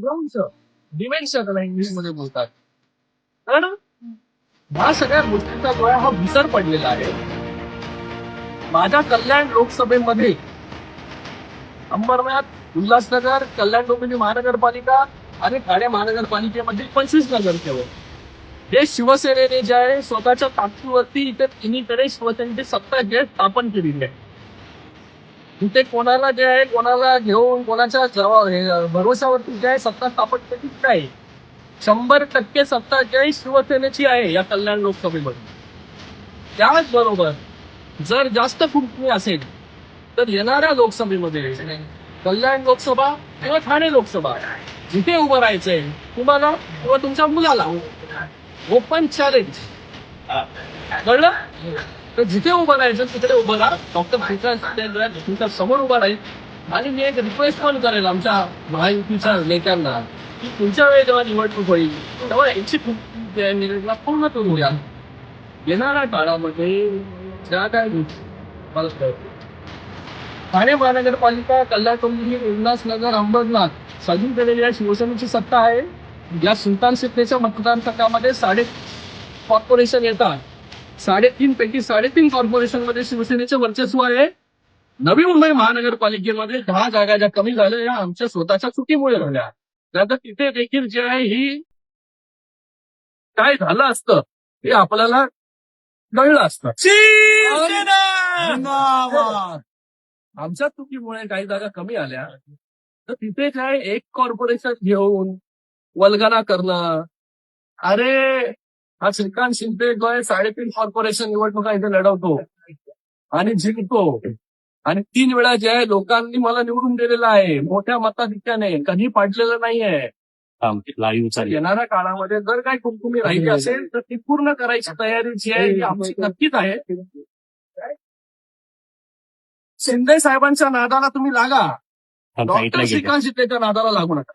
Dementia त्याला इंग्लिशमध्ये बोलतात. तर ह्या सगळ्या गोष्टींचा जो आहे हा विसर पडलेला आहे. माझ्या कल्याण लोकसभेमध्ये अंबरनाथ, उल्हासनगर, कल्याण डोंबिवली महानगरपालिका आणि ठाणे महानगरपालिकेमध्ये 25 नगरसेवक हे शिवसेनेने जे आहे स्वतःच्या ताकदीवरती इथे तिन्हीकडे शिवसेनेची सत्ता जे स्थापन केलेली आहे. इथे कोणाला जे आहे कोणाला घेऊन कोणाच्या भरोशावरती जे आहे सत्ता स्थापन केली नाही. 100% सत्ता जी आहे शिवसेनेची आहे या कल्याण लोकसभेमध्ये. त्याचबरोबर जर जास्त कुंपणी असेल तर येणाऱ्या लोकसभेमध्ये कल्याण लोकसभा किंवा ठाणे लोकसभा जिथे उभं राहायचंय तुम्हाला किंवा तुमच्या मुलाला ओपन चॅलेंज कळलं. तर जिथे उभं राहायचं तिकडे उभं राहा. डॉक्टर तुमच्या समोर उभा राहील. आणि मी एक रिक्वेस्ट पण करेल आमच्या महायुतीच्या नेत्यांना की पुढच्या वेळी जेव्हा निवडणूक होईल तेव्हा याची निवडणूक पूर्ण करू द्या. येणाऱ्या काळामध्ये ज्या काय मला कळतं ठाणे महानगरपालिका, कल्याण डोंबिवली, उल्हासनगर, अंबरनाथ सगळीकडे या शिवसेनेची सत्ता आहे. या सुलतान सिद्धेच्या मतदारसंघामध्ये 3.5 कॉर्पोरेशन येतात. 3.5 पैकी 3.5 कॉर्पोरेशन मध्ये शिवसेनेचे वर्चस्व आहे. नवी मुंबई महानगरपालिकेमध्ये 10 जागा ज्या कमी झाल्या या आमच्या स्वतःच्या चुकीमुळे झाल्या. त्यानंतर तिथे देखील जे आहे ही काय झालं असतं हे आपल्याला कळलं असतं. आमच्या चुकीमुळे काही जागा कमी आल्या तर तिथे काय एक कॉर्पोरेशन घेऊन वल्गना करणं. अरे हा श्रीकांत शिंदे जो आहे 3.5 कॉर्पोरेशन निवडणुका इथे लढवतो आणि जिंकतो आणि 3 वेळा जे आहे लोकांनी मला निवडून दिलेलं आहे मोठ्या मताधिक्याने, कधी पाडलेलं नाहीये. येणाऱ्या काळामध्ये जर काही कुमकुमी राहिली असेल तर ती पूर्ण करायची तयारी जी आहे ती आमची नक्कीच आहे. शिंदे साहेबांच्या नादाला तुम्ही लागा, डॉक्टर श्रीकांत शिंदेच्या नादाला लागू नका.